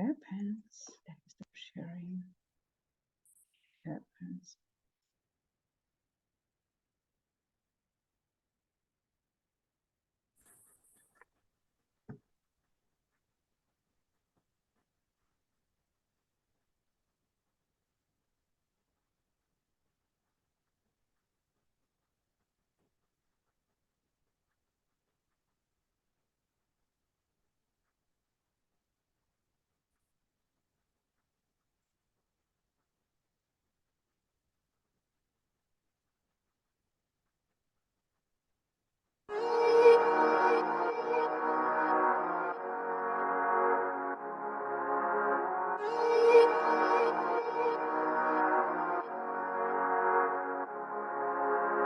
happens. Let me stop sharing. Happens.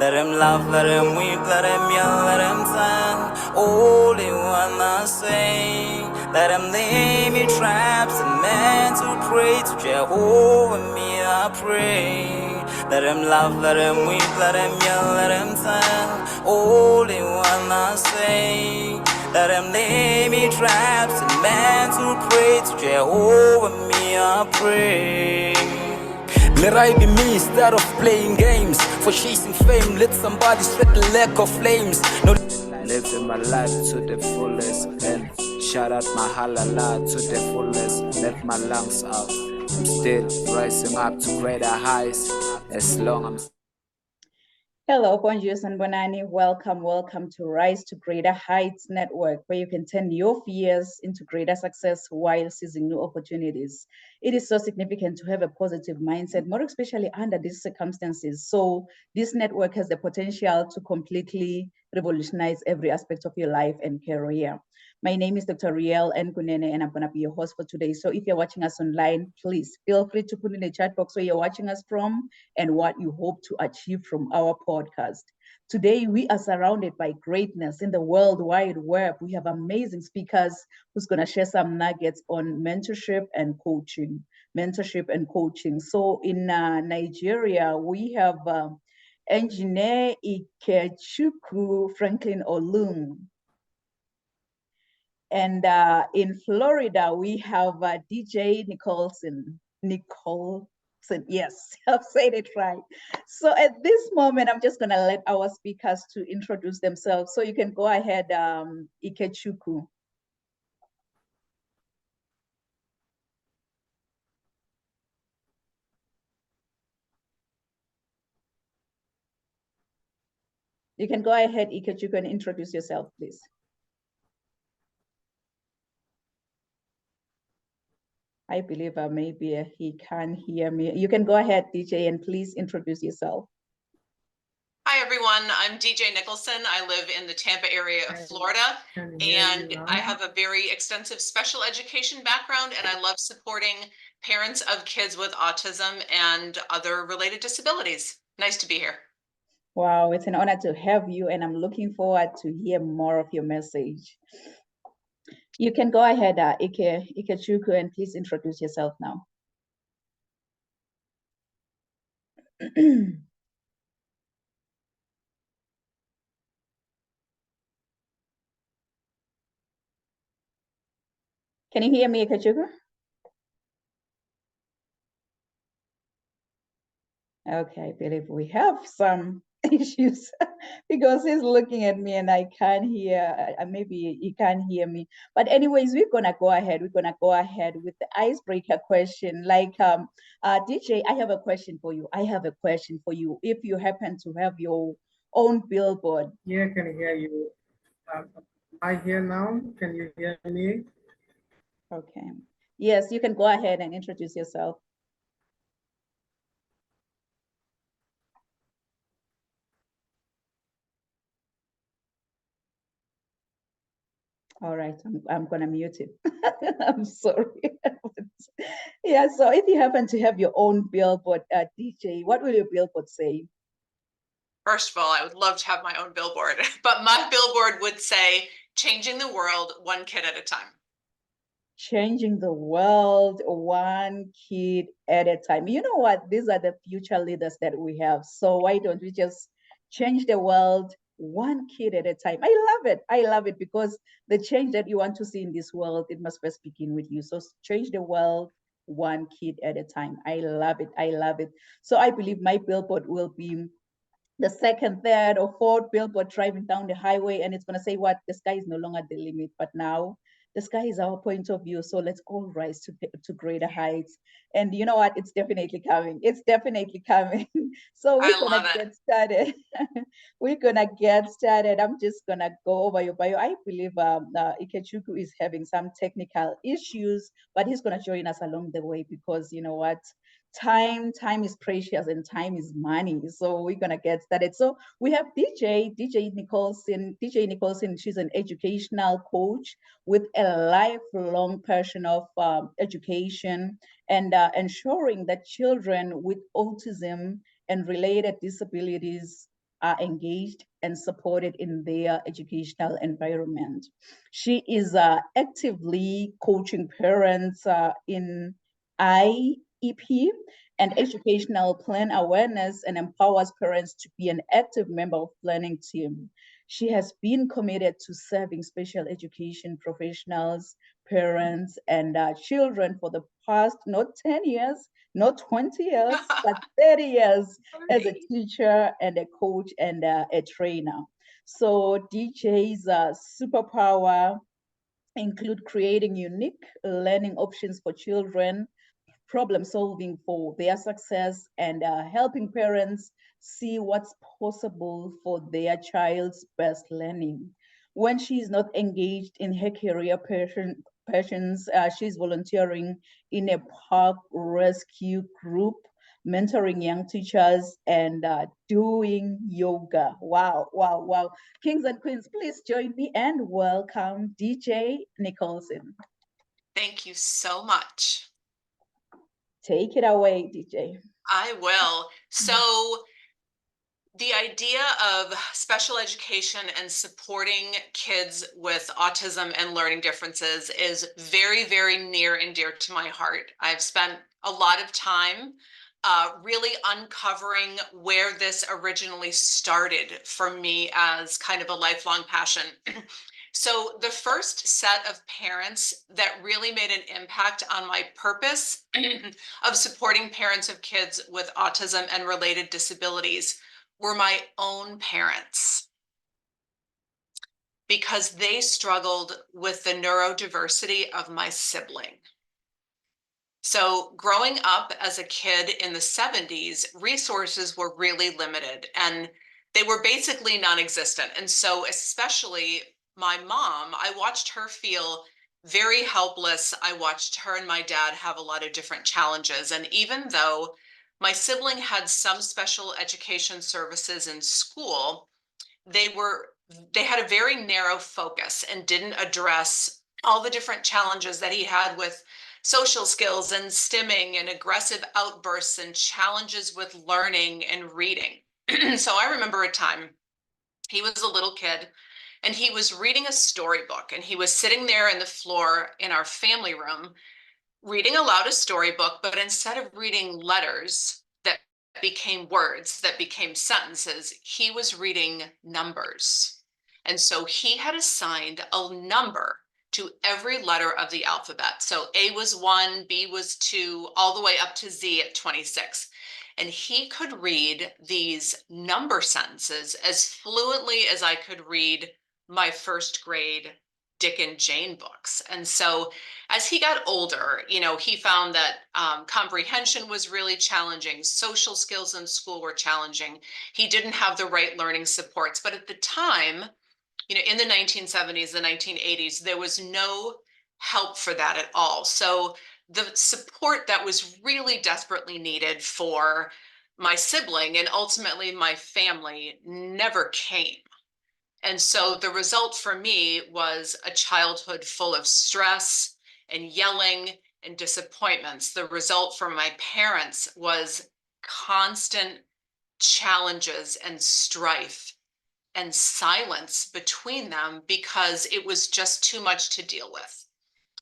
Let him laugh, let him weep, let him yell, let him sing. All they wanna say. Let him lay me traps and men to pray to Jehovah, me I pray. Let him laugh, let him weep, let him yell, let him sing. All they wanna say. Let him lay me traps and men to pray to Jehovah, me I pray. Let I be me instead of playing games. For chasing fame, let somebody sweat the lack of flames. No, living my life to the fullest and shout out my halala to the fullest. Let my lungs out. I'm still rising up to greater heights as long as Hello, bonjour and bonani. Welcome to Rise to Greater Heights Network, where you can turn your fears into greater success while seizing new opportunities. It is so significant to have a positive mindset, more especially under these circumstances. So this network has the potential to completely revolutionize every aspect of your life and career. My name is Dr. Riel Nkunene, and I'm going to be your host for today. So if you're watching us online, please feel free to put in the chat box where you're watching us from and what you hope to achieve from our podcast. Today, we are surrounded by greatness in the World Wide Web. We have amazing speakers who's going to share some nuggets on mentorship and coaching. Mentorship and coaching. So in Nigeria, we have Engineer Ikechukwu Franklin Olum. And in Florida, we have DJ Nicholson. Yes, I've said it right. So at this moment, I'm just gonna let our speakers to introduce themselves. So you can go ahead, Ikechukwu. You can go ahead, Ikechukwu, and introduce yourself, please. I believe maybe he can't hear me. You can go ahead, DJ, and please introduce yourself. Hi, everyone. I'm DJ Nicholson. I live in the Tampa area of Florida, and I have a very extensive special education background, and I love supporting parents of kids with autism and other related disabilities. Nice to be here. Wow, it's an honor to have you, and I'm looking forward to hear more of your message. You can go ahead, Ikechukwu, and please introduce yourself now. Can you hear me, Ikechukwu? Okay, I believe we have some issues because he's looking at me and I can't hear, maybe he can't hear me. But anyways, we're gonna go ahead. We're gonna go ahead with the icebreaker question. Like, DJ, I have a question for you. If you happen to have your own billboard. Yeah, can hear you. I hear now. Can you hear me? Okay. Yes, you can go ahead and introduce yourself. All right, I'm gonna mute it. I'm sorry. Yeah, so if you happen to have your own billboard, DJ, what will your billboard say? First of all, I would love to have my own billboard, but my billboard would say, changing the world one kid at a time. Changing the world one kid at a time. You know what? These are the future leaders that we have. So why don't we just change the world one kid at a time. I love it, because the change that you want to see in this world, it must first begin with you. So change the world one kid at a time. I love it. I love it. So I believe my billboard will be the second, third, or fourth billboard driving down the highway, and it's going to say, what, the sky is no longer the limit, but now the sky is our point of view. So let's all rise to greater heights. And you know what? It's definitely coming. It's definitely coming. So we're I going love to it. get started. We're going to get started. I'm just going to go over your bio. I believe Ikechukwu is having some technical issues, but he's going to join us along the way, because you know what? Time is precious, and time is money. So we're gonna get started. So we have DJ Nicholson. She's an educational coach with a lifelong passion of education and ensuring that children with autism and related disabilities are engaged and supported in their educational environment. She is actively coaching parents in IEP and educational plan awareness, and empowers parents to be an active member of planning team. She has been committed to serving special education professionals, parents, and children for the past not 10 years, not 20 years, but 30 years as a teacher and a coach and a trainer. So DJ's superpower include creating unique learning options for children, problem solving for their success, and helping parents see what's possible for their child's best learning. When she's not engaged in her career passions, she's volunteering in a park rescue group, mentoring young teachers, and doing yoga. Wow, wow, wow. Kings and queens, please join me and welcome DJ Nicholson. Thank you so much. Take it away, DJ. I will. So the idea of special education and supporting kids with autism and learning differences is very, very near and dear to my heart. I've spent a lot of time really uncovering where this originally started for me as kind of a lifelong passion. So the first set of parents that really made an impact on my purpose of supporting parents of kids with autism and related disabilities were my own parents, because they struggled with the neurodiversity of my sibling. So growing up as a kid in the 70s, resources were really limited and they were basically non-existent. And so especially my mom, I watched her feel very helpless. I watched her and my dad have a lot of different challenges. And even though my sibling had some special education services in school, they had a very narrow focus and didn't address all the different challenges that he had with social skills and stimming and aggressive outbursts and challenges with learning and reading. So I remember a time he was a little kid and he was reading a storybook, and he was sitting there in the floor in our family room reading aloud a storybook, but instead of reading letters that became words, that became sentences, he was reading numbers. And so he had assigned a number to every letter of the alphabet. So A was 1, B was 2, all the way up to Z at 26. And he could read these number sentences as fluently as I could read my first grade Dick and Jane books. And so as he got older, he found that comprehension was really challenging. Social skills in school were challenging. He didn't have the right learning supports. But at the time, in the 1970s, the 1980s, there was no help for that at all. So the support that was really desperately needed for my sibling and ultimately my family never came. And so the result for me was a childhood full of stress and yelling and disappointments. The result for my parents was constant challenges and strife and silence between them, because it was just too much to deal with.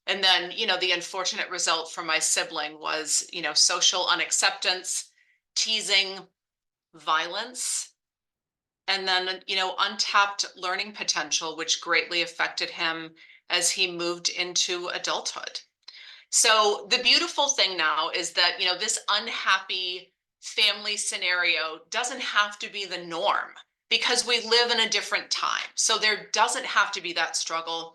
And then, the unfortunate result for my sibling was, social unacceptance, teasing, violence. and then, untapped learning potential, which greatly affected him as he moved into adulthood. So the beautiful thing now is that, this unhappy family scenario doesn't have to be the norm because we live in a different time. So there doesn't have to be that struggle.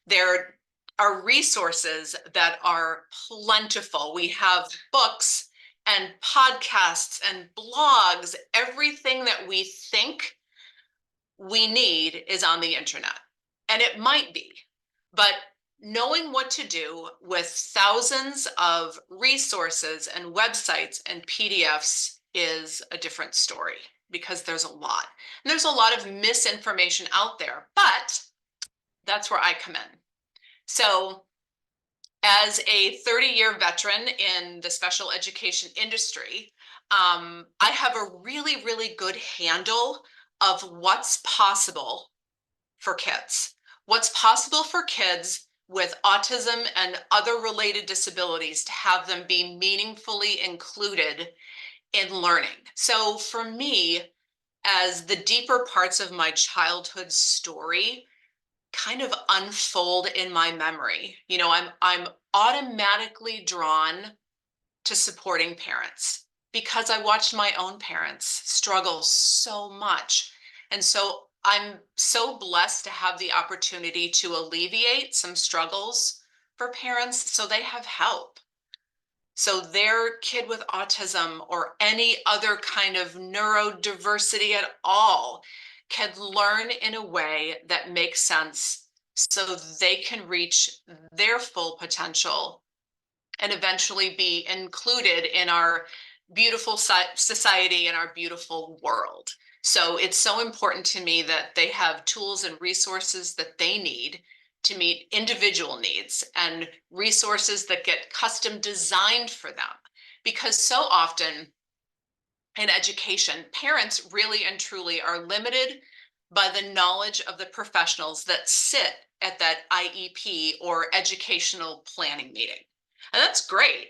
There are resources that are plentiful. We have books and podcasts and blogs. Everything that we think we need is on the internet. And it might be, but knowing what to do with thousands of resources and websites and PDFs is a different story because there's a lot. And there's a lot of misinformation out there, but that's where I come in. So as a 30-year veteran in the special education industry, I have a really, really good handle of what's possible for kids. What's possible for kids with autism and other related disabilities to have them be meaningfully included in learning. So for me, as the deeper parts of my childhood story kind of unfold in my memory, I'm automatically drawn to supporting parents because I watched my own parents struggle so much. And so I'm so blessed to have the opportunity to alleviate some struggles for parents so they have help. So their kid with autism or any other kind of neurodiversity at all can learn in a way that makes sense so they can reach their full potential and eventually be included in our beautiful society and our beautiful world. So it's so important to me that they have tools and resources that they need to meet individual needs and resources that get custom designed for them. Because so often in education, parents really and truly are limited by the knowledge of the professionals that sit at that IEP or educational planning meeting. And that's great.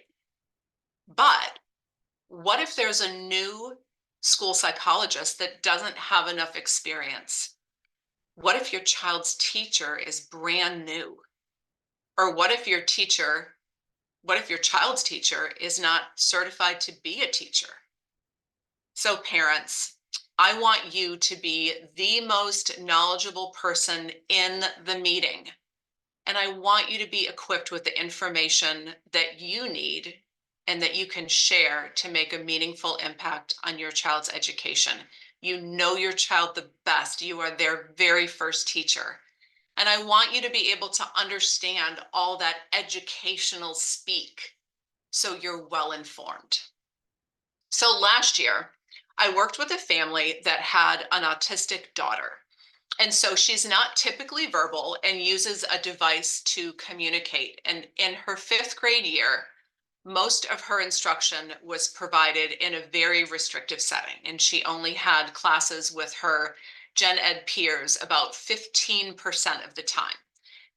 But what if there's a new school psychologist that doesn't have enough experience? What if your child's teacher is brand new? Or what if your child's teacher is not certified to be a teacher? So parents, I want you to be the most knowledgeable person in the meeting. And I want you to be equipped with the information that you need and that you can share to make a meaningful impact on your child's education. You know your child the best. You are their very first teacher. And I want you to be able to understand all that educational speak so you're well informed. So last year, I worked with a family that had an autistic daughter. And so she's not typically verbal and uses a device to communicate. And in her 5th grade year, most of her instruction was provided in a very restrictive setting. And she only had classes with her gen ed peers about 15% of the time.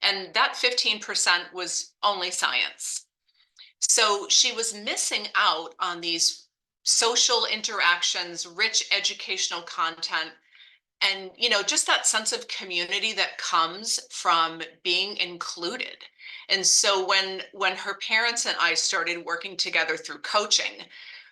And that 15% was only science. So she was missing out on these social interactions, rich educational content, and just that sense of community that comes from being included. And so when her parents and I started working together through coaching,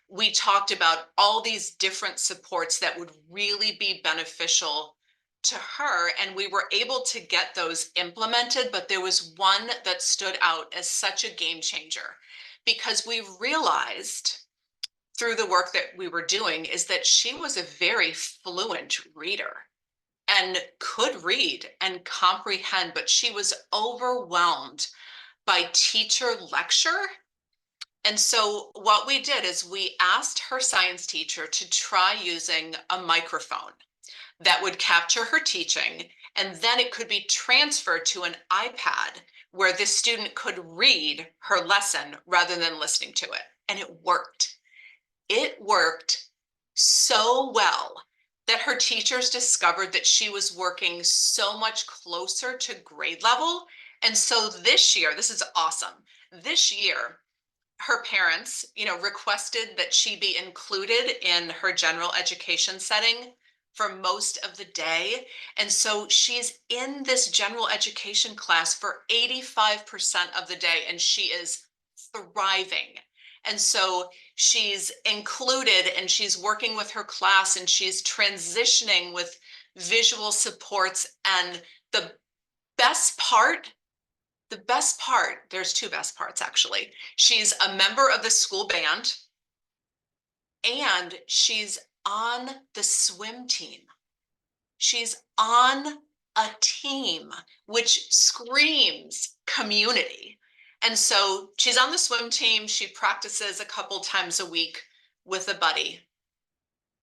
we talked about all these different supports that would really be beneficial to her, and we were able to get those implemented. But there was one that stood out as such a game changer because we realized through the work that we were doing is that she was a very fluent reader and could read and comprehend, but she was overwhelmed by teacher lecture. And so what we did is we asked her science teacher to try using a microphone that would capture her teaching, and then it could be transferred to an iPad where the student could read her lesson rather than listening to it. And it worked. It worked so well that her teachers discovered that she was working so much closer to grade level. And so this year, this is awesome. This year, her parents, requested that she be included in her general education setting for most of the day. And so she's in this general education class for 85% of the day, and she is thriving. And so she's included and she's working with her class and she's transitioning with visual supports. And the best part, there's two best parts actually. She's a member of the school band and she's on the swim team. She's on a team, which screams community. And so she's on the swim team. She practices a couple times a week with a buddy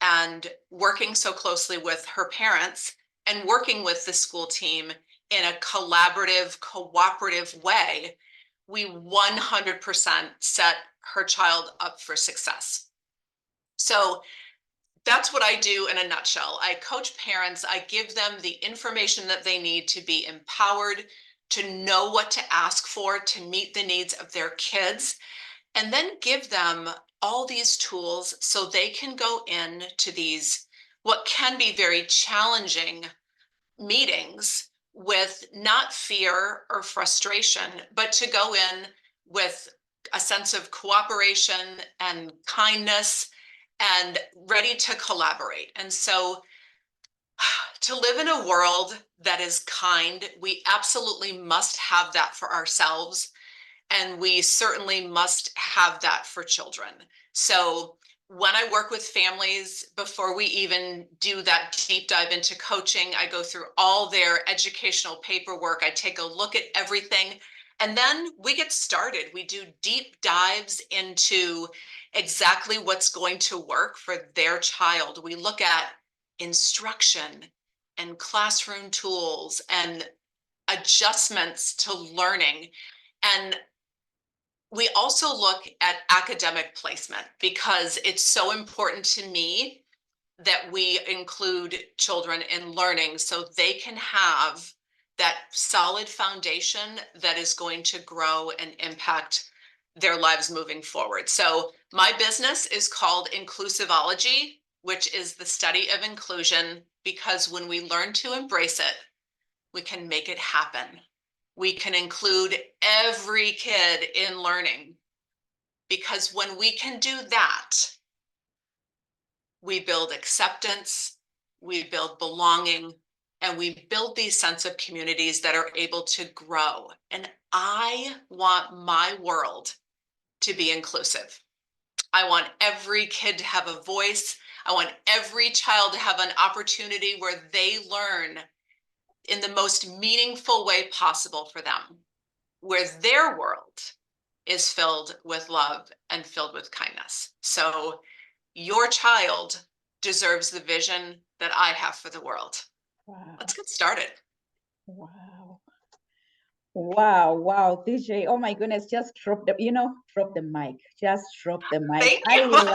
and working so closely with her parents and working with the school team in a collaborative, cooperative way, we 100% set her child up for success. So that's what I do in a nutshell. I coach parents. I give them the information that they need to be empowered, to know what to ask for, to meet the needs of their kids, and then give them all these tools so they can go into these, what can be very challenging meetings with not fear or frustration, but to go in with a sense of cooperation and kindness and ready to collaborate. And so to live in a world that is kind, we absolutely must have that for ourselves. And we certainly must have that for children. So when I work with families, before we even do that deep dive into coaching, I go through all their educational paperwork. I take a look at everything. And then we get started. We do deep dives into exactly what's going to work for their child. We look at instruction and classroom tools and adjustments to learning. And we also look at academic placement because it's so important to me that we include children in learning so they can have that solid foundation that is going to grow and impact their lives moving forward. So my business is called Inclusivology, which is the study of inclusion, because when we learn to embrace it, we can make it happen. We can include every kid in learning, because when we can do that, we build acceptance, we build belonging, and we build these sense of communities that are able to grow. And I want my world to be inclusive. I want every kid to have a voice. I want every child to have an opportunity where they learn in the most meaningful way possible for them, where their world is filled with love and filled with kindness. So your child deserves the vision that I have for the world. Wow. Let's get started. Wow. Wow, wow, DJ. Oh my goodness, just drop the mic. Just drop the mic. Thank you.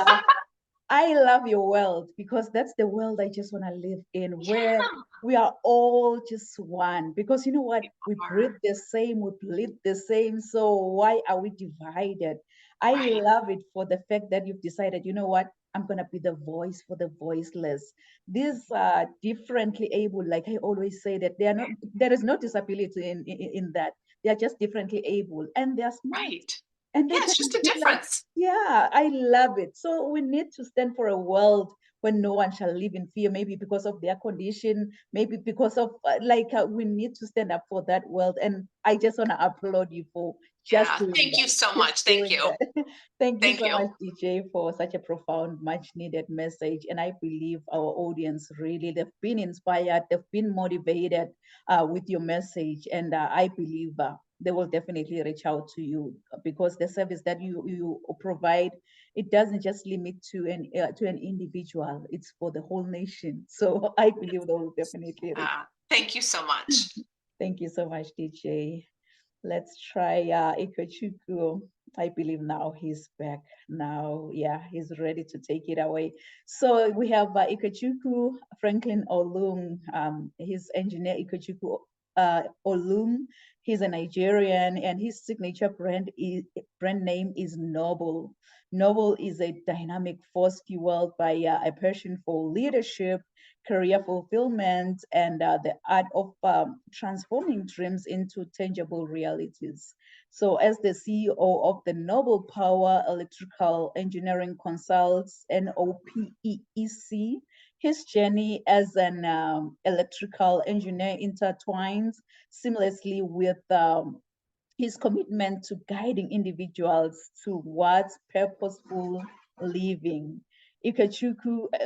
I love your world because that's the world I just want to live in, where we are all just one. Because you know what? We breathe the same, we bleed the same. So why are we divided? I love it for the fact that you've decided, you know what? I'm going to be the voice for the voiceless. These are differently able, like I always say, that there is no disability in that. They are just differently able and they're smart. Right. And they Yeah, it's can just a be like, difference. yeah, I love it. So we need to stand for a world when no one shall live in fear, maybe because of their condition, maybe because of we need to stand up for that world. And I just want to applaud you for just Yeah, doing thank that. you so Just much. Thank doing you. that. Thank you Thank so you. much, DJ, for such a profound, much needed message. And I believe our audience really, they've been inspired, they've been motivated with your message. And I believe they will definitely reach out to you because the service that you provide, it doesn't just limit to an individual, it's for the whole nation. So I believe they will definitely reach. Thank you so much. Thank you so much, DJ. Let's try Ikechukwu. I believe now he's back. Now, yeah, he's ready to take it away. So we have Ikechukwu Franklin Olum. He's engineer Ikechukwu Olum. He's a Nigerian, and his signature brand name is Noble. Noble is a dynamic force fueled by a passion for leadership, career fulfillment, and the art of transforming dreams into tangible realities. So, as the CEO of the Noble Power Electrical Engineering Consults, NOPEEC, his journey as an electrical engineer intertwines seamlessly with his commitment to guiding individuals towards purposeful living. Ikechuku's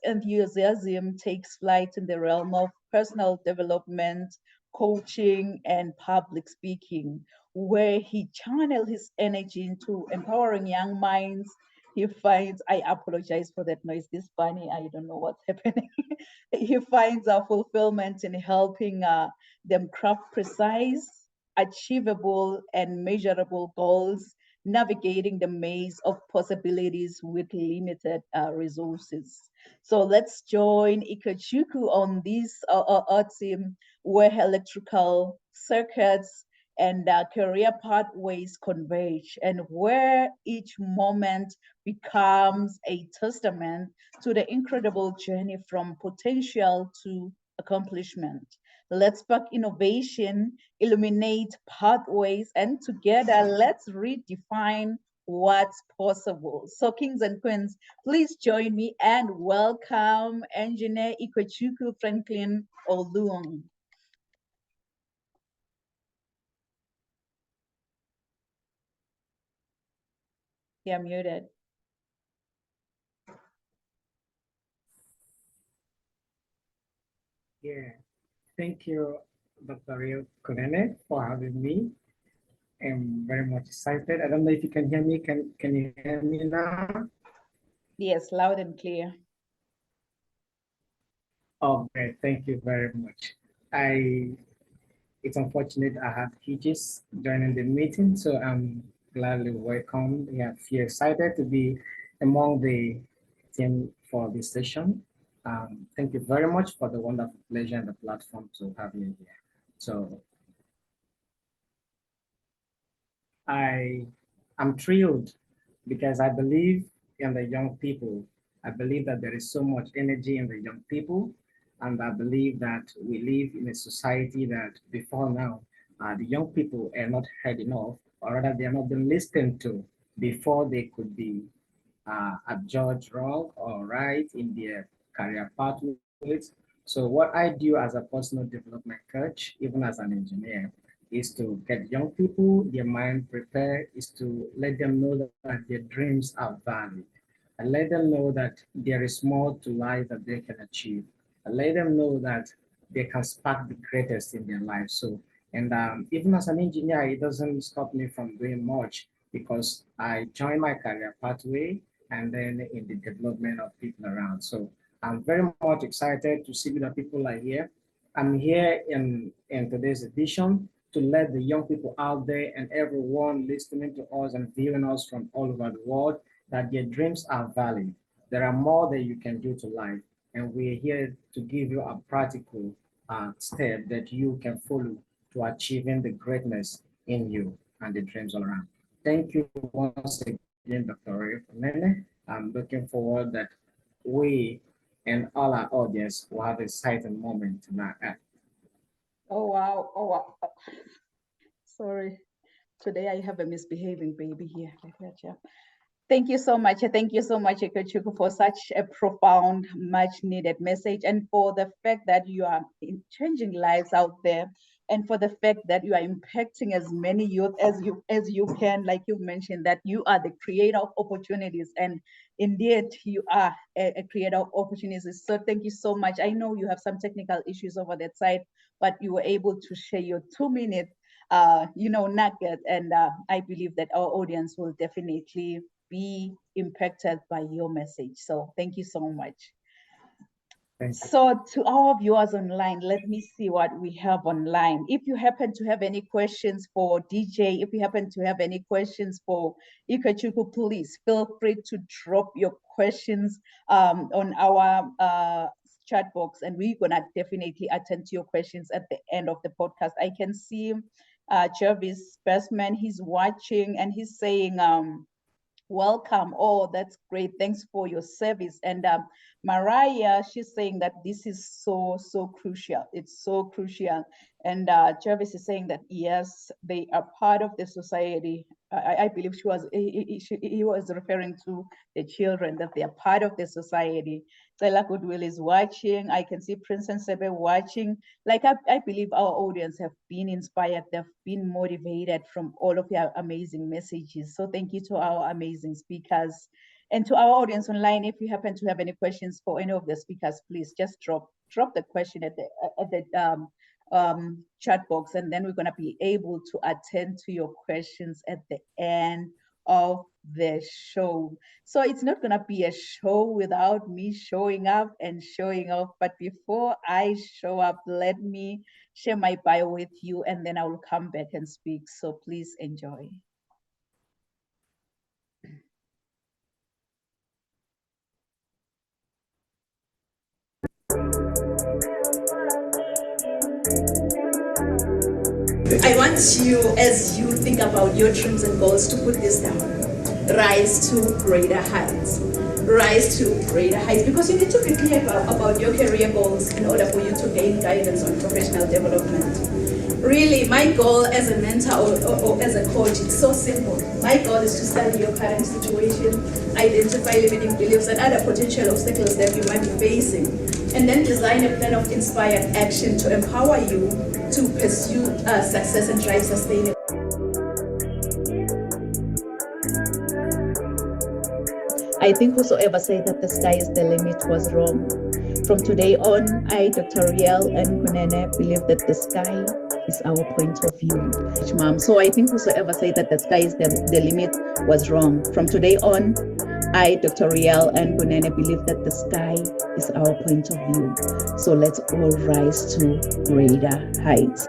enthusiasm takes flight in the realm of personal development, coaching, and public speaking, where he channels his energy into empowering young minds. He finds, I apologize for that noise, this bunny, I don't know what's happening. He finds a fulfillment in helping them craft precise, achievable, and measurable goals, navigating the maze of possibilities with limited resources. So let's join Ikachuku on this team where electrical circuits and career pathways converge, and where each moment becomes a testament to the incredible journey from potential to accomplishment. Let's spark innovation, illuminate pathways, and together let's redefine what's possible. So, kings and queens, please join me and welcome Engineer Ikochuku Franklin Olung. You're muted. Yeah, thank you, Dr. Rio Kunene, for having me. I'm very much excited. I don't know if you can hear me. Can you hear me now? Yes, loud and clear. Oh, great. Thank you very much. It's unfortunate I had hitches joining the meeting, so I'm gladly welcome. Yeah, feel excited to be among the team for this session. Thank you very much for the wonderful pleasure and the platform to have you here. So I am thrilled because I believe in the young people. I believe that there is so much energy in the young people. And I believe that we live in a society that before now, the young people are not heard enough, or rather, they are not being listened to before they could be adjudged wrong or right in their career pathways. So, what I do as a personal development coach, even as an engineer, is to get young people, their mind prepared, is to let them know that their dreams are valid. And let them know that there is more to life that they can achieve. And let them know that they can spark the greatest in their life. So, and even as an engineer, it doesn't stop me from doing much because I joined my career pathway and then in the development of people around. So I'm very much excited to see that people are here. I'm here in today's edition to let the young people out there and everyone listening to us and viewing us from all over the world that their dreams are valid. There are more that you can do to life. And we're here to give you a practical step that you can follow to achieving the greatness in you and the dreams all around. Thank you once again, Dr. Nene. I'm looking forward that we and all our audience will have a exciting moment tonight. Oh, wow. Oh, wow. Sorry. Today I have a misbehaving baby here. Thank you so much. Thank you so much, Ikechuku, for such a profound, much needed message, and for the fact that you are changing lives out there, and for the fact that you are impacting as many youth as you can. Like you mentioned, that you are the creator of opportunities, and indeed you are a creator of opportunities. So thank you so much. I know you have some technical issues over that side, but you were able to share your 2 minute nugget, and I believe that our audience will definitely be impacted by your message. So thank you so much. So to our viewers online, let me see what we have online. If you happen to have any questions for DJ, if you happen to have any questions for Ikachuku, please feel free to drop your questions on our chat box, and we're gonna definitely attend to your questions at the end of the podcast. I can see Jervis Bestman, he's watching and he's saying, Welcome. Oh, that's great. Thanks for your service. And Mariah, she's saying that this is so crucial. It's so crucial. And Travis is saying that yes, they are part of the society. I believe he was referring to the children, that they are part of the society. Stella Goodwill is watching. I can see Princess Sebe watching. Like I believe our audience have been inspired. They've been motivated from all of your amazing messages. So thank you to our amazing speakers. And to our audience online, if you happen to have any questions for any of the speakers, please just drop the question at the chat box, and then we're going to be able to attend to your questions at the end of the show. So it's not going to be a show without me showing up and showing off. But before I show up, let me share my bio with you, and then I will come back and speak. So please enjoy. I want you, as you think about your dreams and goals, to put this down. Rise to greater heights. Rise to greater heights, because you need to be clear about your career goals in order for you to gain guidance on professional development. Really, my goal as a mentor or as a coach, it's so simple. My goal is to study your current situation, identify limiting beliefs and other potential obstacles that you might be facing, and then design a plan of inspired action to empower you to pursue success and drive sustainable. I think whosoever said that the sky is the limit was wrong. From today on, I, Dr. Riel and Kunene, believe that the sky is our point of view. Mom. So I think whosoever said that the sky is the limit was wrong. From today on, I, Dr. Riel and Kunene, believe that the sky is our point of view. So let's all rise to greater heights.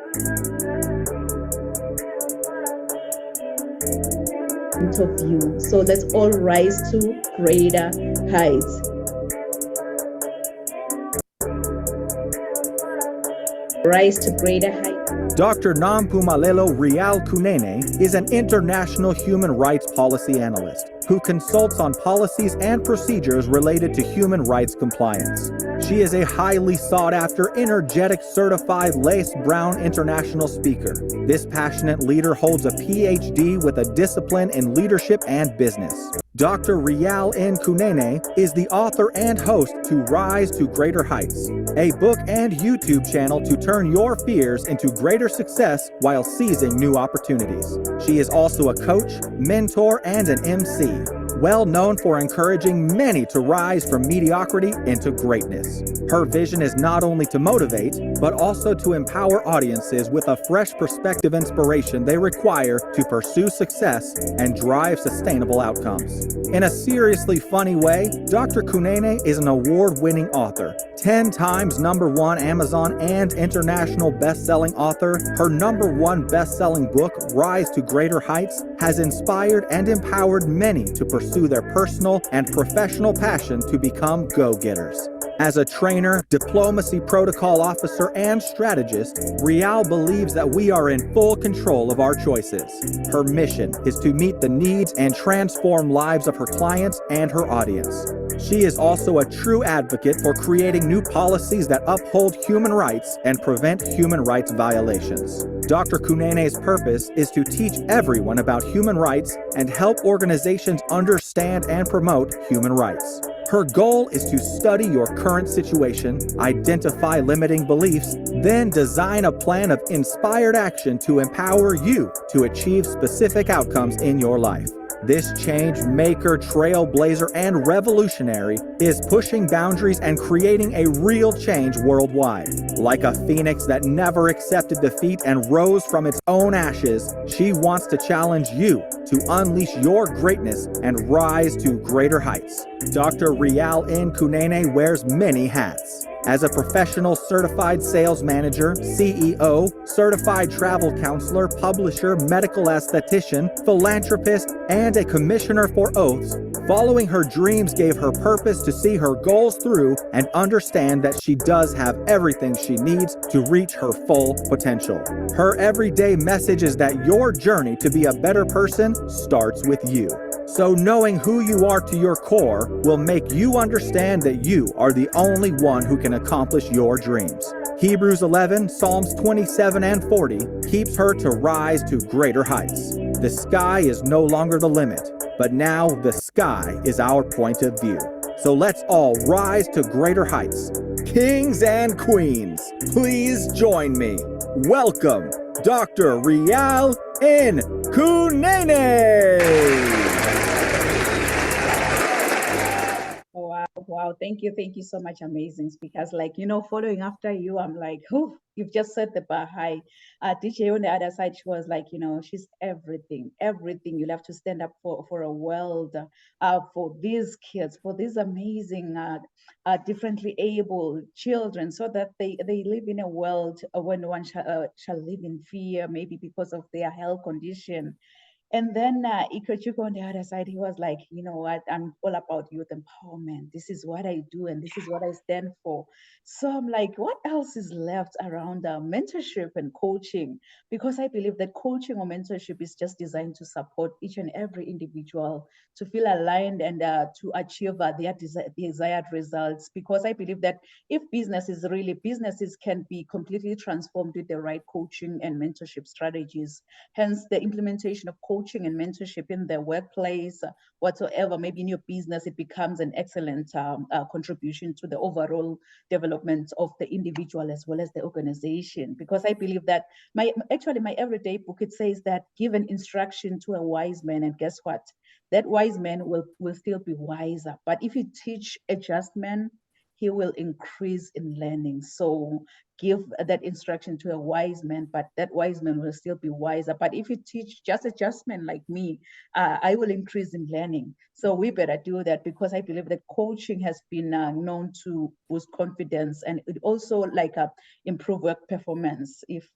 Point of view. So let's all rise to greater heights. Rise to greater heights. Dr. Nampumalelo Rial Kunene is an international human rights policy analyst who consults on policies and procedures related to human rights compliance. She is a highly sought-after, energetic, certified Lace Brown international speaker. This passionate leader holds a PhD with a discipline in leadership and business. Dr. Rial N. Kunene is the author and host to Rise to Greater Heights, a book and YouTube channel to turn your fears into greater success while seizing new opportunities. She is also a coach, mentor, and an MC, well known for encouraging many to rise from mediocrity into greatness. Her vision is not only to motivate, but also to empower audiences with a fresh perspective inspiration they require to pursue success and drive sustainable outcomes. In a seriously funny way, Dr. Kunene is an award-winning author, 10 times #1 Amazon and international best-selling author. Her #1 best-selling book, Rise to Greater Heights, has inspired and empowered many to pursue their personal and professional passion to become go-getters. As a trainer, diplomacy protocol officer, and strategist, Rial believes that we are in full control of our choices. Her mission is to meet the needs and transform lives of her clients and her audience. She is also a true advocate for creating new policies that uphold human rights and prevent human rights violations. Dr. Kunene's purpose is to teach everyone about human rights and help organizations understand and promote human rights. Her goal is to study your current situation, identify limiting beliefs, then design a plan of inspired action to empower you to achieve specific outcomes in your life. This change maker, trailblazer, and revolutionary is pushing boundaries and creating a real change worldwide. Like a phoenix that never accepted defeat and rose from its own ashes, she wants to challenge you to unleash your greatness and rise to greater heights. Dr. Rial N. Kunene wears many hats. As a professional certified sales manager, CEO, certified travel counselor, publisher, medical esthetician, philanthropist, and a commissioner for oaths, following her dreams gave her purpose to see her goals through and understand that she does have everything she needs to reach her full potential. Her everyday message is that your journey to be a better person starts with you. So knowing who you are to your core will make you understand that you are the only one who can accomplish your dreams. Hebrews 11, Psalms 27 and 40 keeps her to rise to greater heights. The sky is no longer the limit, but now the sky is our point of view. So let's all rise to greater heights. Kings and queens, please join me. Welcome, Dr. Rial N. Kunene. Wow, thank you so much, amazing speakers. Like, following after you, I'm like, oh, you've just set the bar high. DJ on the other side, she was like, she's everything. You'll have to stand up for a world, for these kids, for these amazing, differently able children, so that they live in a world when one shall live in fear, maybe because of their health condition. And then Ikochukwu on the other side, he was like, you know what, I'm all about youth empowerment. This is what I do, and this is what I stand for. So I'm like, what else is left around mentorship and coaching? Because I believe that coaching or mentorship is just designed to support each and every individual to feel aligned and to achieve their desired results. Because I believe that if businesses can be completely transformed with the right coaching and mentorship strategies. Hence, the implementation of coaching and mentorship in the workplace, whatsoever, maybe in your business, it becomes an excellent contribution to the overall development of the individual as well as the organization. Because I believe that my everyday book, it says that give an instruction to a wise man, and guess what? That wise man will still be wiser. But if you teach a just man, he will increase in learning. So give that instruction to a wise man, but that wise man will still be wiser. But if you teach just a just man like me, I will increase in learning. So we better do that, because I believe that coaching has been known to boost confidence, and it also improve work performance if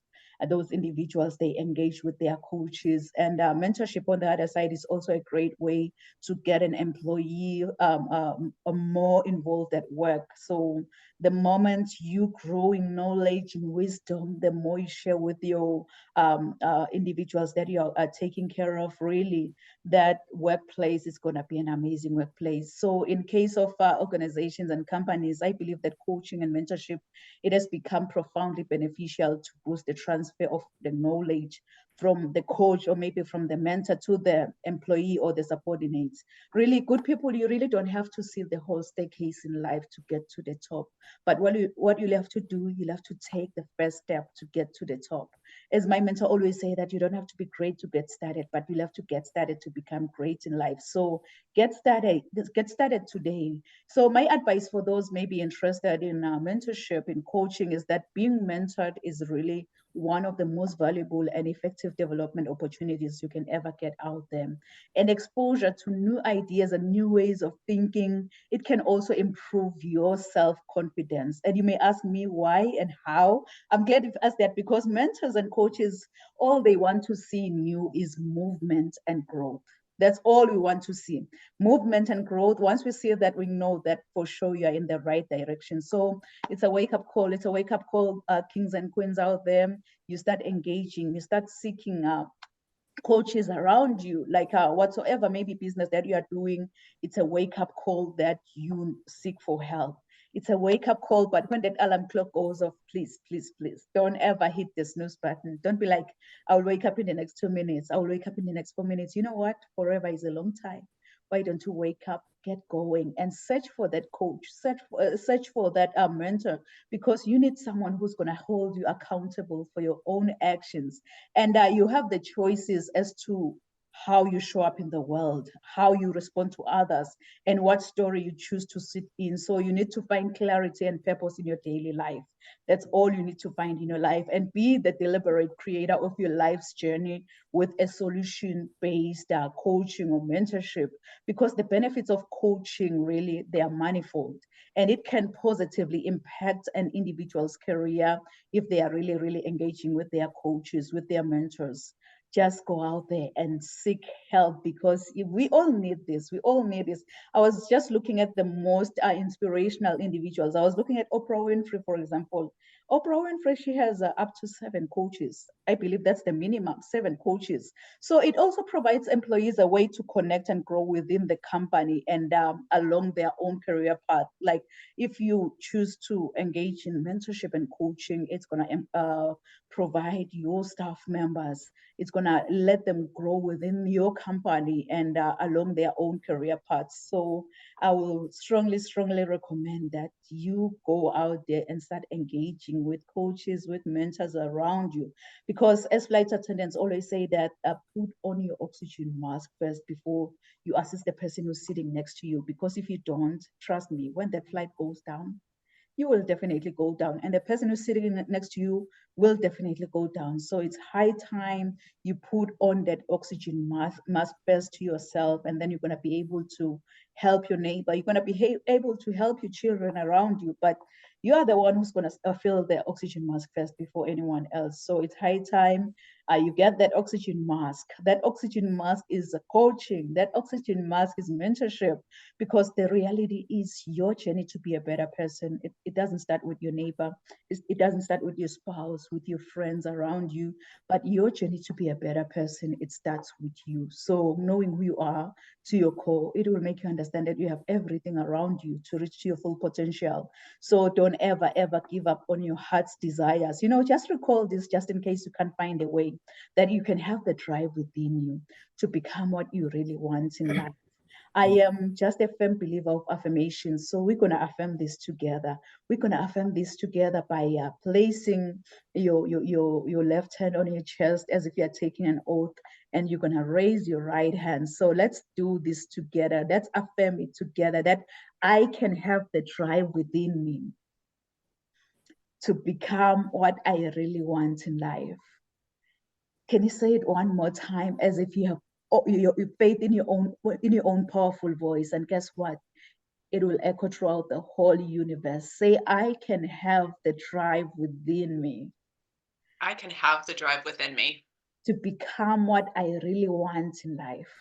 those individuals, they engage with their coaches. And mentorship on the other side is also a great way to get an employee more involved at work. So the moment you grow in knowledge and wisdom, the more you share with your individuals that you are taking care of, really, that workplace is going to be an amazing workplace. So in case of organizations and companies, I believe that coaching and mentorship, it has become profoundly beneficial to boost the transfer of the knowledge from the coach, or maybe from the mentor, to the employee or the subordinates. Really good people, you really don't have to see the whole staircase in life to get to the top. But what you'll have to do, you'll have to take the first step to get to the top. As my mentor always say, that you don't have to be great to get started, but you'll have to get started to become great in life. So get started today. So my advice for those maybe interested in mentorship, in coaching, is that being mentored is really one of the most valuable and effective development opportunities you can ever get out there. And exposure to new ideas and new ways of thinking, it can also improve your self-confidence. And you may ask me why and how. I'm glad you've asked that, because mentors and coaches, all they want to see in you is movement and growth. That's all we want to see, movement and growth. Once we see that, we know that for sure you're in the right direction. So it's a wake-up call. It's a wake-up call, kings and queens out there. You start engaging, you start seeking coaches around you, like whatsoever maybe business that you are doing. It's a wake-up call that you seek for help. It's a wake-up call, but when that alarm clock goes off, please, please, please don't ever hit the snooze button. Don't be like, I'll wake up in the next 2 minutes, I'll wake up in the next 4 minutes. You know what? Forever is a long time. Why don't you wake up, get going, and search for that coach, search for that mentor, because you need someone who's going to hold you accountable for your own actions. And you have the choices as to how you show up in the world, how you respond to others, and what story you choose to sit in. So you need to find clarity and purpose in your daily life. That's all you need to find in your life, and be the deliberate creator of your life's journey with a solution-based coaching or mentorship, because the benefits of coaching, really, they are manifold, and it can positively impact an individual's career if they are really, really engaging with their coaches, with their mentors. Just go out there and seek help, because we all need this. We all need this. I was just looking at the most inspirational individuals. I was looking at Oprah Winfrey, for example. Oprah Winfrey, she has up to 7 coaches. I believe that's the minimum, 7 coaches. So it also provides employees a way to connect and grow within the company and along their own career path. Like if you choose to engage in mentorship and coaching, it's going to provide your staff members, it's going to let them grow within your company and along their own career paths. So I will strongly, strongly recommend that you go out there and start engaging with coaches, with mentors around you. Because as flight attendants always say that put on your oxygen mask first before you assist the person who's sitting next to you. Because if you don't, trust me, when that flight goes down, you will definitely go down. And the person who's sitting next to you will definitely go down. So it's high time you put on that oxygen mask first to yourself, and then you're going to be able to help your neighbor. You're going to be able to help your children around you, but you are the one who's going to fill the oxygen mask first before anyone else. So it's high time you get that oxygen mask. That oxygen mask is a coaching. That oxygen mask is mentorship, because the reality is your journey to be a better person. It doesn't start with your neighbor. It doesn't start with your spouse, with your friends around you, but your journey to be a better person, it starts with you. So knowing who you are to your core, it will make you understand that you have everything around you to reach your full potential. So don't ever, ever give up on your heart's desires. Just recall this, just in case you can't find a way, that you can have the drive within you to become what you really want in life. I am just a firm believer of affirmations. So we're going to affirm this together. We're going to affirm this together by placing your left hand on your chest as if you're taking an oath, and you're going to raise your right hand. So let's do this together. Let's affirm it together, that I can have the drive within me to become what I really want in life. Can you say it one more time, as if you have your faith in your own powerful voice? And guess what? It will echo throughout the whole universe. Say, I can have the drive within me. I can have the drive within me to become what I really want in life.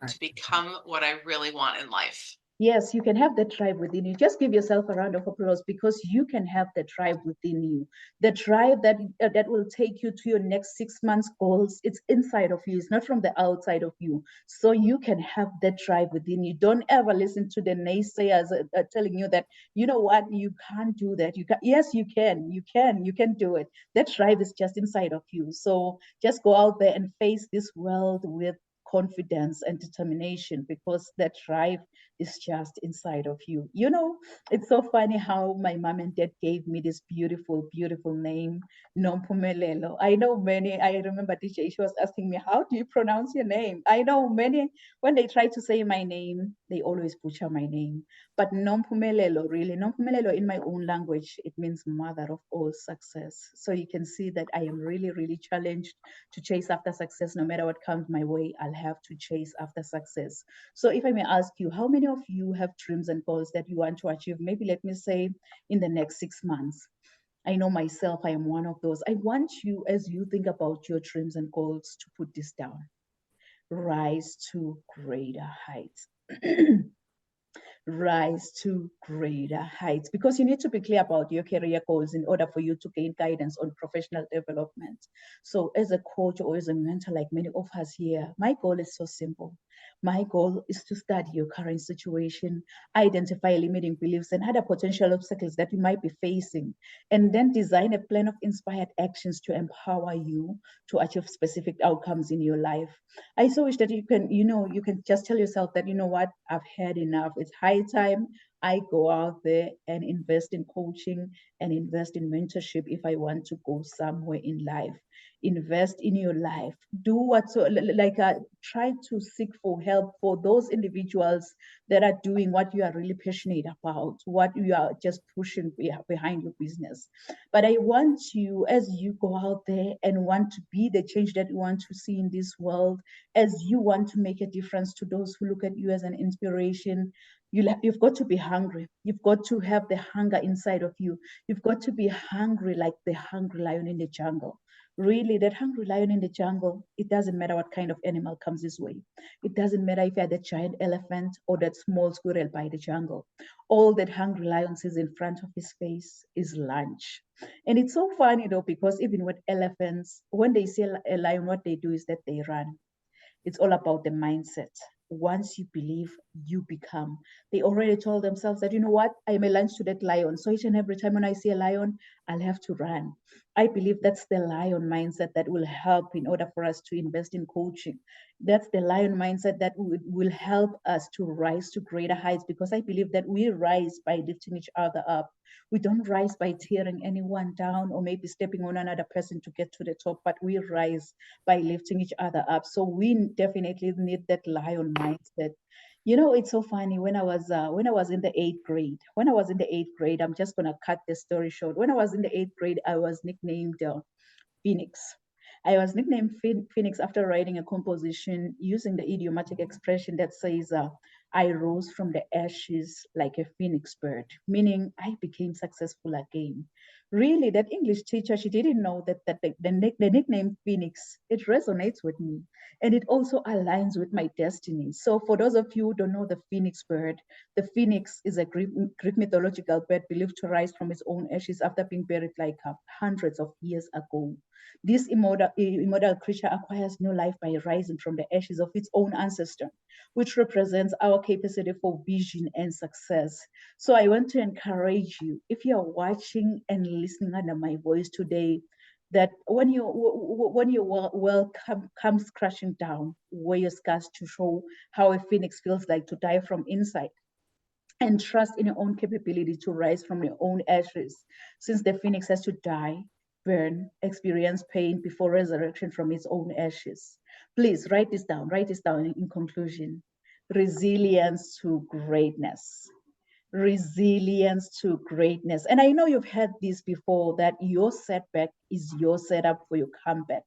to become what I really want in life. Yes, you can have that drive within you. Just give yourself a round of applause, because you can have the drive within you. The drive that will take you to your next 6 months goals. It's inside of you. It's not from the outside of you. So you can have that drive within you. Don't ever listen to the naysayers telling you that, you know what, you can't do that. You can. Yes, you can. You can do it. That drive is just inside of you. So just go out there and face this world with confidence and determination, because that drive is just inside of you. It's so funny how my mom and dad gave me this beautiful, beautiful name, Nompumelelo. I remember DJ, she was asking me, how do you pronounce your name? I know many, when they try to say my name, they always butcher my name. But Nompumelelo, really, Nompumelelo in my own language, it means mother of all success. So you can see that I am really, really challenged to chase after success. No matter what comes my way, I'll have to chase after success. So if I may ask you, how many of you have dreams and goals that you want to achieve? Maybe let me say in the next 6 months. I know myself, I am one of those. I want you, as you think about your dreams and goals, to put this down. Rise to greater heights. Rise to greater heights, because you need to be clear about your career goals in order for you to gain guidance on professional development. So as a coach or as a mentor, like many of us here, my goal is so simple. My goal is to study your current situation, identify limiting beliefs and other potential obstacles that you might be facing, and then design a plan of inspired actions to empower you to achieve specific outcomes in your life. I so wish that you can just tell yourself that, you know what, I've had enough. It's high time I go out there and invest in coaching and invest in mentorship if I want to go somewhere in life. Invest in your life. Do what, so like try to seek for help for those individuals that are doing what you are really passionate about, what you are just pushing behind your business. But I want you, as you go out there and want to be the change that you want to see in this world, as you want to make a difference to those who look at you as an inspiration, you've got to be hungry. You've got to have the hunger inside of you. You've got to be hungry like the hungry lion in the jungle. Really, that hungry lion in the jungle, it doesn't matter what kind of animal comes his way. It doesn't matter if you're that giant elephant or that small squirrel by the jungle. All that hungry lion sees in front of his face is lunch. And it's so funny though, because even with elephants, when they see a lion, what they do is that they run. It's all about the mindset. Once you believe, you become. They already told themselves that, you know what, I'm a lunch to that lion. So each and every time when I see a lion, I'll have to run. I believe that's the lion mindset that will help in order for us to invest in coaching. That's the lion mindset that will help us to rise to greater heights, because I believe that we rise by lifting each other up. We don't rise by tearing anyone down or maybe stepping on another person to get to the top, but we rise by lifting each other up. So we definitely need that lion mindset. You know, it's so funny. When I was in the eighth grade, I'm just gonna cut the story short. When I was in the eighth grade, I was nicknamed Phoenix. I was nicknamed Phoenix after writing a composition using the idiomatic expression that says, I rose from the ashes like a phoenix bird, meaning I became successful again. Really, that English teacher, she didn't know that the nickname Phoenix, it resonates with me. And it also aligns with my destiny. So for those of you who don't know the phoenix bird, the phoenix is a Greek mythological bird believed to rise from its own ashes after being buried like hundreds of years ago. This immortal creature acquires new life by rising from the ashes of its own ancestor, which represents our capacity for vision and success. So I want to encourage you, if you are watching and listening under my voice today, that when your world comes crashing down, wear your scars to show how a phoenix feels like to die from inside, and trust in your own capability to rise from your own ashes, since the phoenix has to die, burn, experience pain before resurrection from its own ashes. Please write this down in conclusion. Resilience to greatness. Resilience to greatness. And I know you've heard this before, that your setback is your setup for your comeback.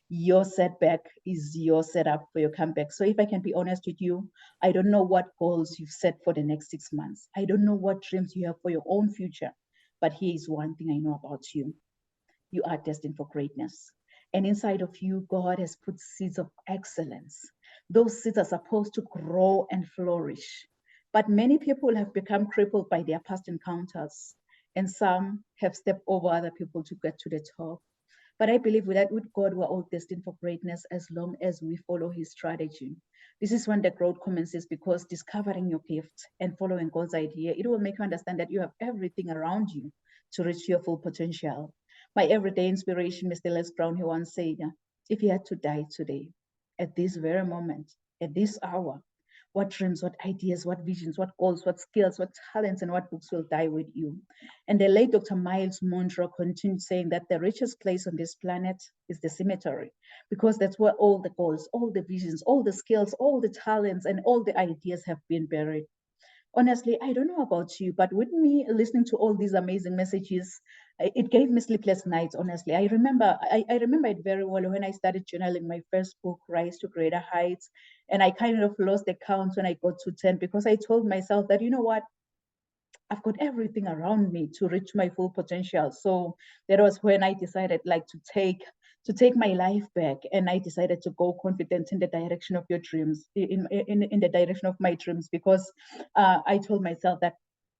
Your setback is your setup for your comeback. So if I can be honest with you, I don't know what goals you've set for the next 6 months. I don't know what dreams you have for your own future. But here is one thing I know about you: you are destined for greatness. And inside of you, God has put seeds of excellence. Those seeds are supposed to grow and flourish. But many people have become crippled by their past encounters, and some have stepped over other people to get to the top. But I believe that with God, we're all destined for greatness as long as we follow his strategy. This is when the growth commences, because discovering your gift and following God's idea, it will make you understand that you have everything around you to reach your full potential. My everyday inspiration, Mr. Les Brown, he once said, if you had to die today, at this very moment, at this hour, what dreams, what ideas, what visions, what goals, what skills, what talents, and what books will die with you? And the late Dr. Miles Monroe continued saying that the richest place on this planet is the cemetery, because that's where all the goals, all the visions, all the skills, all the talents, and all the ideas have been buried. Honestly, I don't know about you, but with me listening to all these amazing messages, it gave me sleepless nights. Honestly, I remember it very well when I started journaling my first book, Rise to Greater Heights, and I kind of lost the count when I got to 10, because I told myself that, you know what, I've got everything around me to reach my full potential. So that was when I decided like to take my life back, and I decided to go confident in the direction of your dreams, in the direction of my dreams, because I told myself that,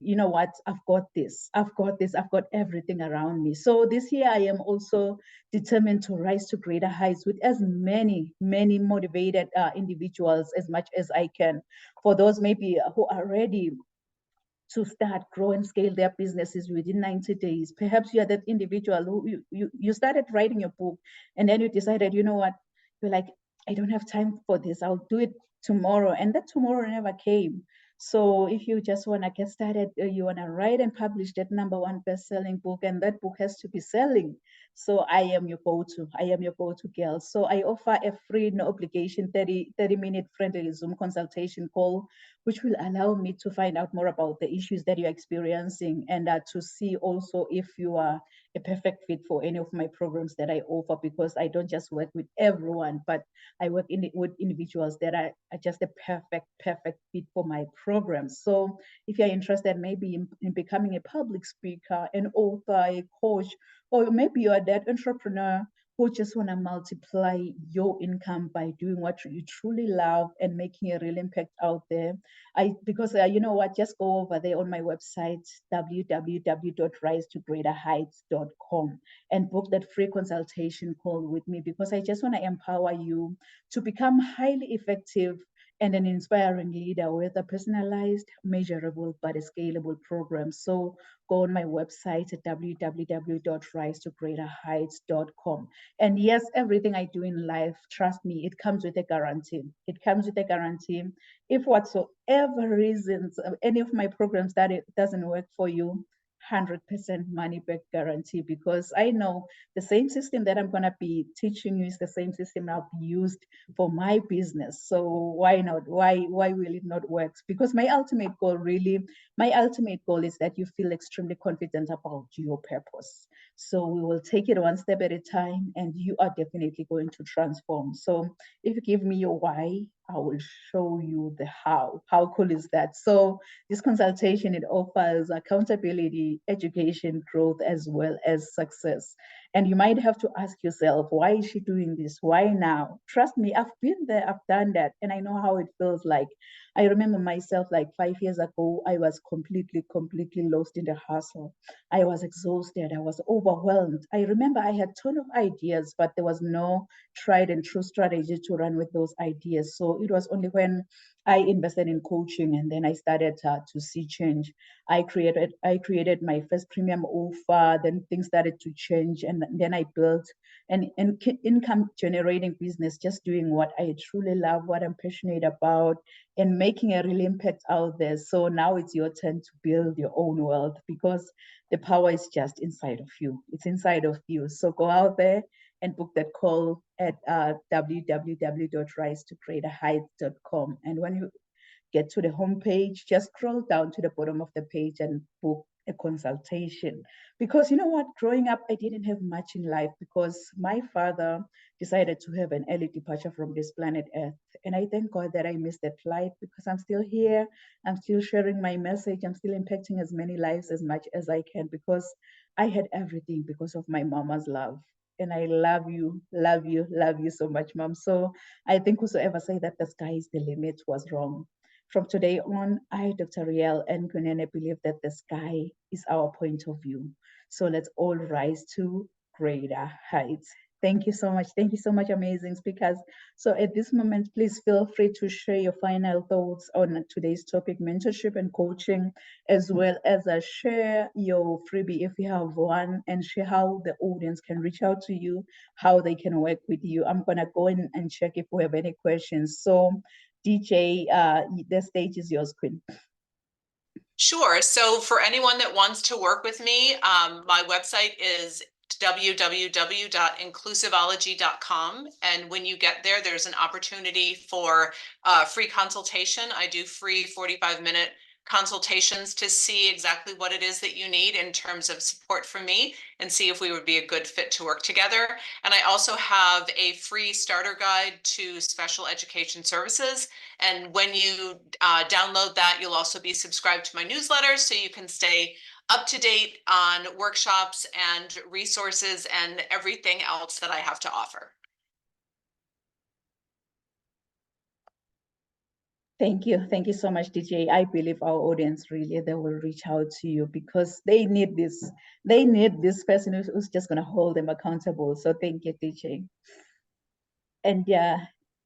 you know what, I've got everything around me. So this year I am also determined to rise to greater heights with as many motivated individuals as much as I can. For those maybe who are ready to start, grow, and scale their businesses within 90 days. Perhaps you are that individual who you started writing your book, and then you decided, you know what, you're like, I don't have time for this. I'll do it tomorrow. And that tomorrow never came. So if you just want to get started, you want to write and publish that #1 best-selling book, and that book has to be selling. So I am your go-to. I am your go-to girl. So I offer a free, no obligation 30-minute friendly Zoom consultation call, which will allow me to find out more about the issues that you're experiencing, and to see also if you are a perfect fit for any of my programs that I offer, because I don't just work with everyone, but I work with individuals that are just a perfect fit for my programs. So if you're interested maybe in becoming a public speaker, an author, a coach, or maybe you're that entrepreneur who just want to multiply your income by doing what you truly love and making a real impact out there. Because you know what, just go over there on my website, www.risetogreaterheights.com, and book that free consultation call with me, because I just want to empower you to become highly effective and an inspiring leader with a personalized, measurable, but a scalable program. So go on my website at www.risetogreaterheights.com. And yes, everything I do in life, trust me, it comes with a guarantee. It comes with a guarantee. If whatsoever reasons any of my programs that it doesn't work for you, 100% money back guarantee, because I know the same system that I'm going to be teaching you is the same system I'll be used for my business. So why not? Why will it not work? Because my ultimate goal is that you feel extremely confident about your purpose. So we will take it one step at a time, and you are definitely going to transform. So if you give me your why, I will show you the how. How cool is that? So this consultation, it offers accountability, education, growth, as well as success. And you might have to ask yourself, why is she doing this? Why now? Trust me, I've been there, I've done that, and I know how it feels like. I remember myself like 5 years ago, I was completely lost in the hustle. I was exhausted, I was overwhelmed. I remember I had a ton of ideas, but there was no tried and true strategy to run with those ideas. So it was only when I invested in coaching and then I started to see change. I created my first premium offer, then things started to change, and then I built an income generating business, just doing what I truly love, what I'm passionate about, and making a real impact out there. So now it's your turn to build your own wealth, because the power is just inside of you. It's inside of you. So go out there and book that call at www.risetogreaterheights.com. And when you get to the homepage, just scroll down to the bottom of the page and book a consultation. Because you know what, growing up, I didn't have much in life because my father decided to have an early departure from this planet Earth. And I thank God that I missed that flight, because I'm still here. I'm still sharing my message. I'm still impacting as many lives as much as I can, because I had everything because of my mama's love. And I love you, love you, love you so much, Mom. So I think whosoever say that the sky is the limit was wrong. From today on, I, Dr. Riel and Kunene, believe that the sky is our point of view. So let's all rise to greater heights. Thank you so much. Thank you so much, amazing speakers. So at this moment, please feel free to share your final thoughts on today's topic, mentorship and coaching, as well as share your freebie if you have one, and share how the audience can reach out to you, how they can work with you. I'm gonna go in and check if we have any questions. So DJ, the stage is yours, Queen. Sure. So for anyone that wants to work with me, my website is www.inclusivology.com. And when you get there, there's an opportunity for a free consultation. I do free 45-minute consultations to see exactly what it is that you need in terms of support from me, and see if we would be a good fit to work together. And I also have a free starter guide to special education services. And when you download that, you'll also be subscribed to my newsletter, so you can stay up to date on workshops and resources and everything else that I have to offer. Thank you. Thank you so much, DJ. I believe our audience really, they will reach out to you because they need this. They need this person who's just going to hold them accountable. So thank you, DJ. And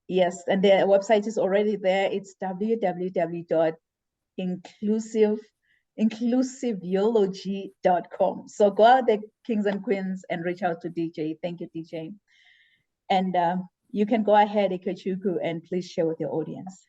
yes, and the website is already there. It's www.inclusiveology.com. So go out there, kings and queens, and reach out to DJ. Thank you, DJ. And you can go ahead, Ikechuku, and please share with your audience.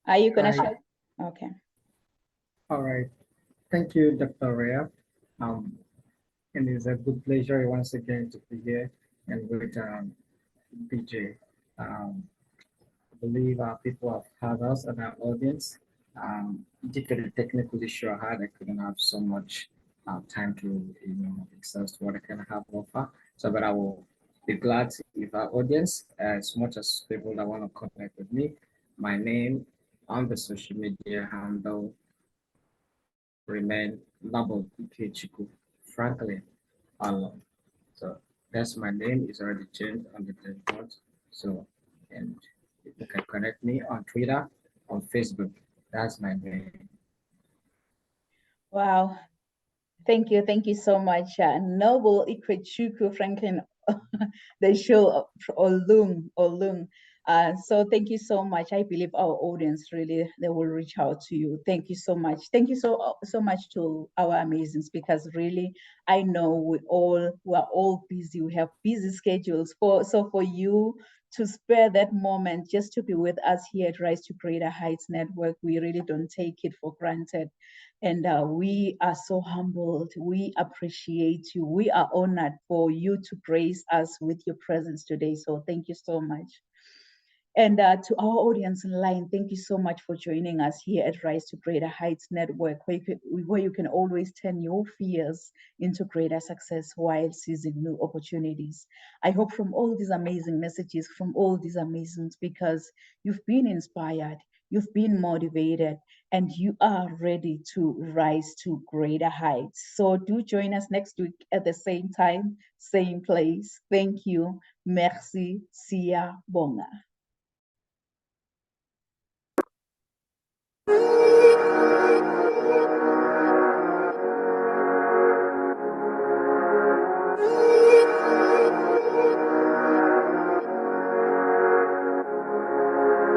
Are you going to share? Okay. All right. Thank you, Dr. Rea. And it's a good pleasure once again to be here and with DJ. I believe our people have had us and our audience. Due to the technical issue I had, I couldn't have so much time to exhaust what I can have offer. So, but I will be glad to, if our audience, as much as people that want to connect with me, my name on the social media handle remain Noble Ikechukwu, Franklin Alon. So that's my name is already changed on the dashboard. So, and you can connect me on Twitter, on Facebook. That's my name. Wow. Thank you so much, Noble Ikwechuku Franklin. The show Olung. So thank you so much. I believe our audience really they will reach out to you. Thank you so much. Thank you so much to our amazing speakers. Really, I know we are all busy. We have busy schedules. For you to spare that moment just to be with us here at Rise to Greater Heights Network, we really don't take it for granted. And we are so humbled. We appreciate you. We are honored for you to grace us with your presence today. So thank you so much. And to our audience online, thank you so much for joining us here at Rise to Greater Heights Network, where you can always turn your fears into greater success while seizing new opportunities. I hope from all these amazing messages, from all these amazing speakers, you've been inspired, you've been motivated, and you are ready to rise to greater heights. So do join us next week at the same time, same place. Thank you. Merci. Sia Bonga.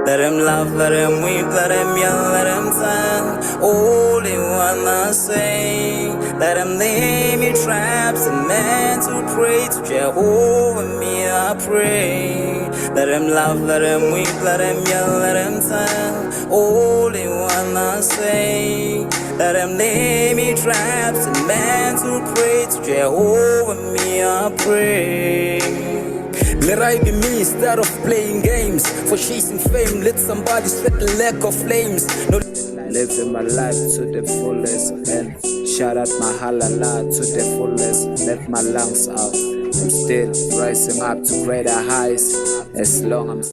Let him laugh, let him weep, let him yell, let him sing. All they wanna say. Let him lay me traps and men to pray to Jehovah, me I pray. Let him laugh, let him weep, let him yell, let him sing. All they wanna say. Let him lay me traps and men to pray to Jehovah, me I pray. Let I be me instead of playing games. For chasing fame, let somebody set the lack of flames. No, living my life to the fullest and shout out my halala to the fullest. Let my lungs out. I'm still rising up to greater heights as long as